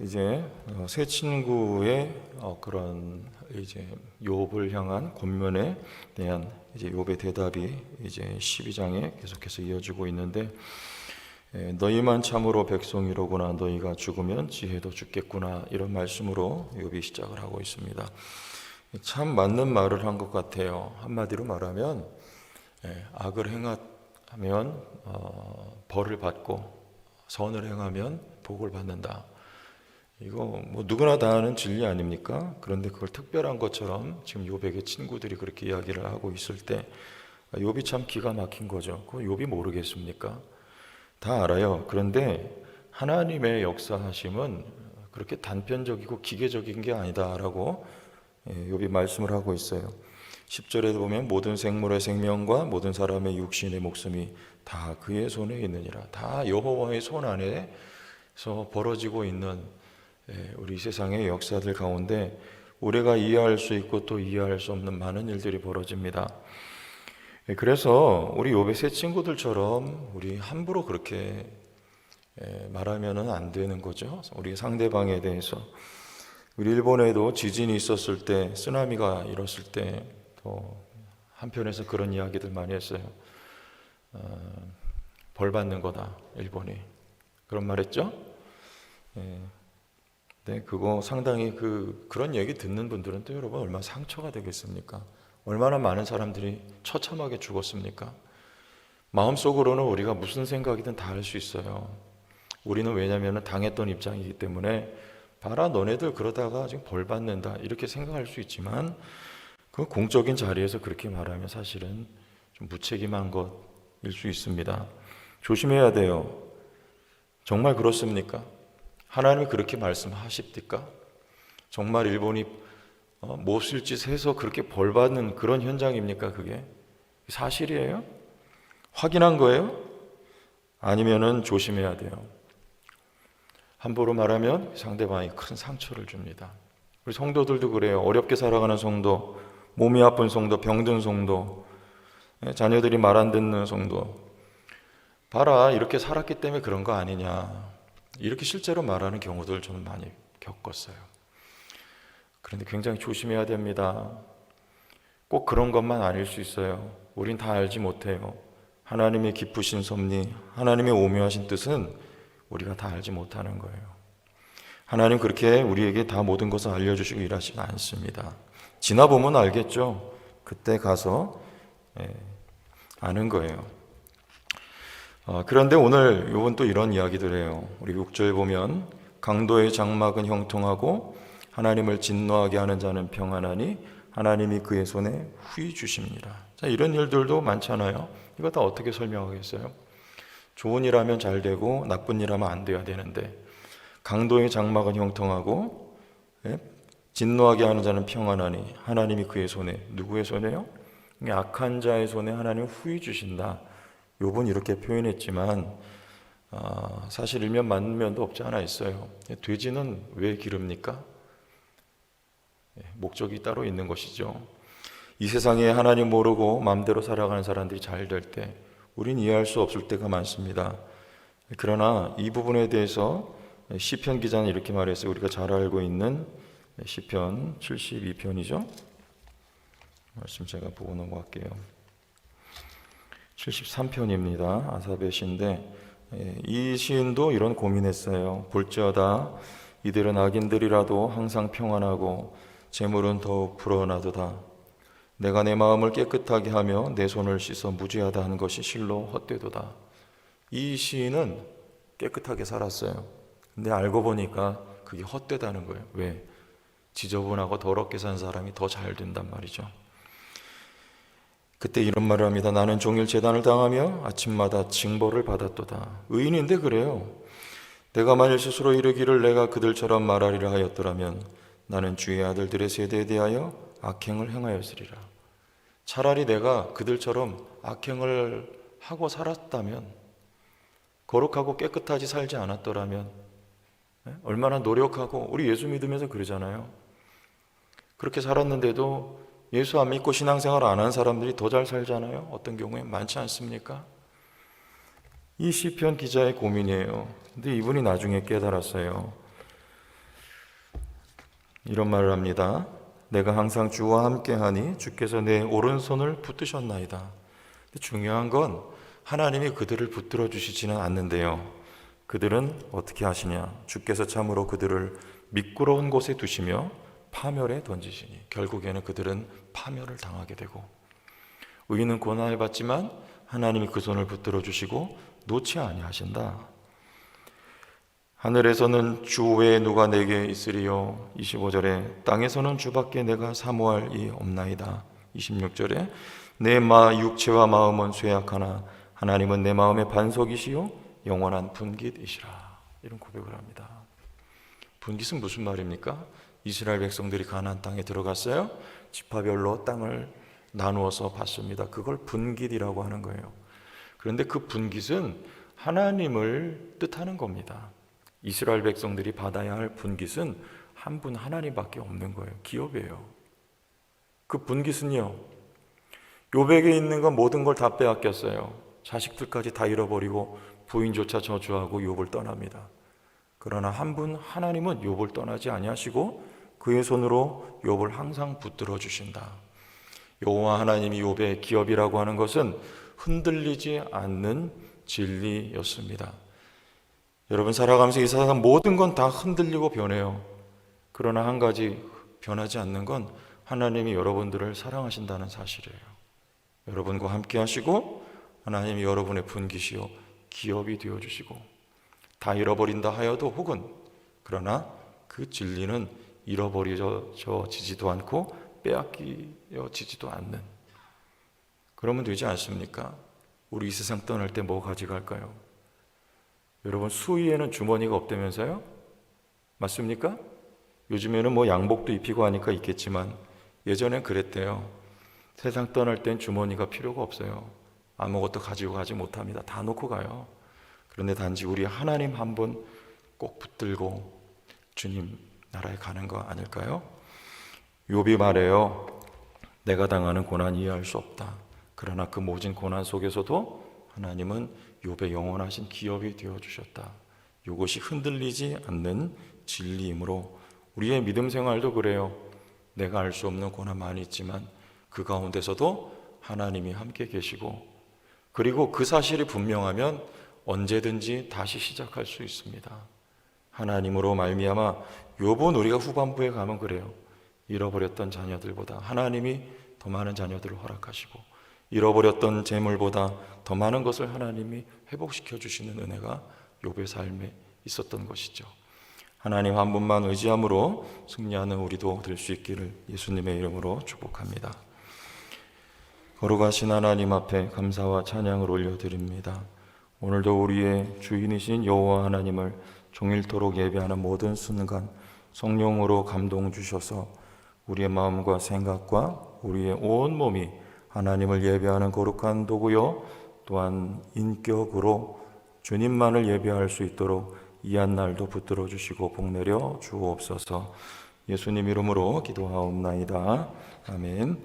이제 새 친구의 그런 이제 욥을 향한 권면에 대한 이제 욥의 대답이 이제 12장에 계속해서 이어지고 있는데, 너희만 참으로 백성이로구나, 너희가 죽으면 지혜도 죽겠구나, 이런 말씀으로 욥이 시작을 하고 있습니다. 참 맞는 말을 한 것 같아요. 한마디로 말하면 악을 행하면 벌을 받고 선을 행하면 복을 받는다. 이거 뭐 누구나 다 아는 진리 아닙니까? 그런데 그걸 특별한 것처럼 지금 욥에게 친구들이 그렇게 이야기를 하고 있을 때 욥이 참 기가 막힌 거죠. 그거 욥이 모르겠습니까? 다 알아요. 그런데 하나님의 역사하심은 그렇게 단편적이고 기계적인 게 아니다라고 욥이 말씀을 하고 있어요. 10절에 보면 모든 생물의 생명과 모든 사람의 육신의 목숨이 다 그의 손에 있느니라. 다 여호와의 손 안에서 벌어지고 있는 우리 세상의 역사들 가운데 우리가 이해할 수 있고 또 이해할 수 없는 많은 일들이 벌어집니다. 그래서 우리 욥의 새 친구들처럼 우리 함부로 그렇게 말하면은 안 되는 거죠. 우리 상대방에 대해서. 우리 일본에도 지진이 있었을 때, 쓰나미가 일었을 때 또 한편에서 그런 이야기들 많이 했어요. 벌 받는 거다, 일본이. 그런 말 했죠? 네, 그거 상당히 그런 얘기 듣는 분들은 또 여러분 얼마나 상처가 되겠습니까? 얼마나 많은 사람들이 처참하게 죽었습니까? 마음속으로는 우리가 무슨 생각이든 다 할 수 있어요. 우리는 왜냐하면 당했던 입장이기 때문에 봐라 너네들 그러다가 지금 벌 받는다 이렇게 생각할 수 있지만, 그 공적인 자리에서 그렇게 말하면 사실은 좀 무책임한 것일 수 있습니다. 조심해야 돼요. 정말 그렇습니까? 하나님이 그렇게 말씀하십니까? 정말 일본이 몹쓸 짓 해서 그렇게 벌 받는 그런 현장입니까? 그게 사실이에요? 확인한 거예요? 아니면은 조심해야 돼요. 함부로 말하면 상대방이 큰 상처를 줍니다. 우리 성도들도 그래요. 어렵게 살아가는 성도, 몸이 아픈 성도, 병든 성도, 자녀들이 말 안 듣는 성도, 봐라 이렇게 살았기 때문에 그런 거 아니냐, 이렇게 실제로 말하는 경우들 저는 많이 겪었어요. 그런데 굉장히 조심해야 됩니다. 꼭 그런 것만 아닐 수 있어요. 우린 다 알지 못해요. 하나님의 깊으신 섭리, 하나님의 오묘하신 뜻은 우리가 다 알지 못하는 거예요. 하나님 그렇게 우리에게 다 모든 것을 알려주시고 일하시지 않습니다. 지나보면 알겠죠. 그때 가서 아는 거예요. 그런데 오늘 요건 또 이런 이야기들 해요. 우리 6절 보면 강도의 장막은 형통하고 하나님을 진노하게 하는 자는 평안하니 하나님이 그의 손에 후히 주십니다. 자, 이런 일들도 많잖아요. 이거 다 어떻게 설명하겠어요? 좋은 일 하면 잘 되고 나쁜 일 하면 안 돼야 되는데, 강도의 장막은 형통하고 진노하게 하는 자는 평안하니 하나님이 그의 손에, 누구의 손에요? 악한 자의 손에 하나님이 후히 주신다. 욥은 이렇게 표현했지만 사실 일면 맞는 면도 없지 않아 있어요. 돼지는 왜 기릅니까? 목적이 따로 있는 것이죠. 이 세상에 하나님 모르고 마음대로 살아가는 사람들이 잘 될 때 우린 이해할 수 없을 때가 많습니다. 그러나 이 부분에 대해서 시편 기자는 이렇게 말했어요. 우리가 잘 알고 있는 시편 72편이죠. 말씀 제가 보고 넘어갈게요. 73편입니다. 아삽의 시인데 이 시인도 이런 고민했어요. 볼지어다 이들은 악인들이라도 항상 평안하고 재물은 더욱 불어나도다. 내가 내 마음을 깨끗하게 하며 내 손을 씻어 무죄하다 하는 것이 실로 헛되도다. 이 시인은 깨끗하게 살았어요. 근데 알고 보니까 그게 헛되다는 거예요. 왜? 지저분하고 더럽게 산 사람이 더 잘 된단 말이죠. 그때 이런 말을 합니다. 나는 종일 재단을 당하며 아침마다 징벌을 받았도다. 의인인데 그래요. 내가 만일 스스로 이르기를 내가 그들처럼 말하리라 하였더라면 나는 주의 아들들의 세대에 대하여 악행을 행하였으리라. 차라리 내가 그들처럼 악행을 하고 살았다면, 거룩하고 깨끗하지 살지 않았더라면, 얼마나 노력하고, 우리 예수 믿으면서 그러잖아요. 그렇게 살았는데도 예수 안 믿고 신앙생활 안 한 사람들이 더 잘 살잖아요. 어떤 경우에 많지 않습니까? 이 시편 기자의 고민이에요. 근데 이분이 나중에 깨달았어요. 이런 말을 합니다. 내가 항상 주와 함께하니 주께서 내 오른손을 붙드셨나이다. 근데 중요한 건 하나님이 그들을 붙들어 주시지는 않는데요. 그들은 어떻게 하시냐? 주께서 참으로 그들을 미끄러운 곳에 두시며 파멸에 던지시니 결국에는 그들은 파멸을 당하게 되고, 의인은 고난을 받지만 하나님이 그 손을 붙들어 주시고 놓지 아니하신다. 하늘에서는 주 외에 누가 내게 있으리요. 25절에 땅에서는 주밖에 내가 사모할 이 없나이다. 26절에 내 육체와 마음은 쇠약하나 하나님은 내 마음의 반석이시요 영원한 분깃이시라. 이런 고백을 합니다. 분깃은 무슨 말입니까? 이스라엘 백성들이 가나안 땅에 들어갔어요. 지파별로 땅을 나누어서 받습니다. 그걸 분깃이라고 하는 거예요. 그런데 그 분깃은 하나님을 뜻하는 겁니다. 이스라엘 백성들이 받아야 할 분깃은 한 분 하나님밖에 없는 거예요. 기업이에요. 그 분깃은요, 욥에게 있는 건 모든 걸 다 빼앗겼어요. 자식들까지 다 잃어버리고 부인조차 저주하고 욥을 떠납니다. 그러나 한 분 하나님은 욥을 떠나지 아니하시고 그의 손으로 욥을 항상 붙들어 주신다. 여호와 하나님이 욥의 기업이라고 하는 것은 흔들리지 않는 진리였습니다. 여러분, 살아가면서 이 세상 모든 건 다 흔들리고 변해요. 그러나 한 가지 변하지 않는 건 하나님이 여러분들을 사랑하신다는 사실이에요. 여러분과 함께 하시고 하나님이 여러분의 분깃이요 기업이 되어주시고, 다 잃어버린다 하여도 혹은 그러나 그 진리는 잃어버려지지도 않고 빼앗겨지지도 않는, 그러면 되지 않습니까? 우리 이 세상 떠날 때 뭐 가져갈까요? 여러분, 수의에는 주머니가 없다면서요? 맞습니까? 요즘에는 뭐 양복도 입히고 하니까 있겠지만 예전엔 그랬대요. 세상 떠날 땐 주머니가 필요가 없어요. 아무것도 가지고 가지 못합니다. 다 놓고 가요. 그런데 단지 우리 하나님 한 분 꼭 붙들고 주님 나라에 가는 거 아닐까요? 욥이 말해요. 내가 당하는 고난 이해할 수 없다. 그러나 그 모진 고난 속에서도 하나님은 욥의 영원하신 기업이 되어주셨다. 이것이 흔들리지 않는 진리이므로 우리의 믿음 생활도 그래요. 내가 알 수 없는 고난 많이 있지만 그 가운데서도 하나님이 함께 계시고, 그리고 그 사실이 분명하면 언제든지 다시 시작할 수 있습니다. 하나님으로 말미암아 욥은 우리가 후반부에 가면 그래요. 잃어버렸던 자녀들보다 하나님이 더 많은 자녀들을 허락하시고, 잃어버렸던 재물보다 더 많은 것을 하나님이 회복시켜 주시는 은혜가 욥의 삶에 있었던 것이죠. 하나님 한 분만 의지함으로 승리하는 우리도 될 수 있기를 예수님의 이름으로 축복합니다. 거룩하신 하나님 앞에 감사와 찬양을 올려드립니다. 오늘도 우리의 주인이신 여호와 하나님을 종일토록 예배하는 모든 순간 성령으로 감동 주셔서 우리의 마음과 생각과 우리의 온 몸이 하나님을 예배하는 거룩한 도구요 또한 인격으로 주님만을 예배할 수 있도록 이 한 날도 붙들어 주시고 복내려 주옵소서. 예수님 이름으로 기도하옵나이다. 아멘.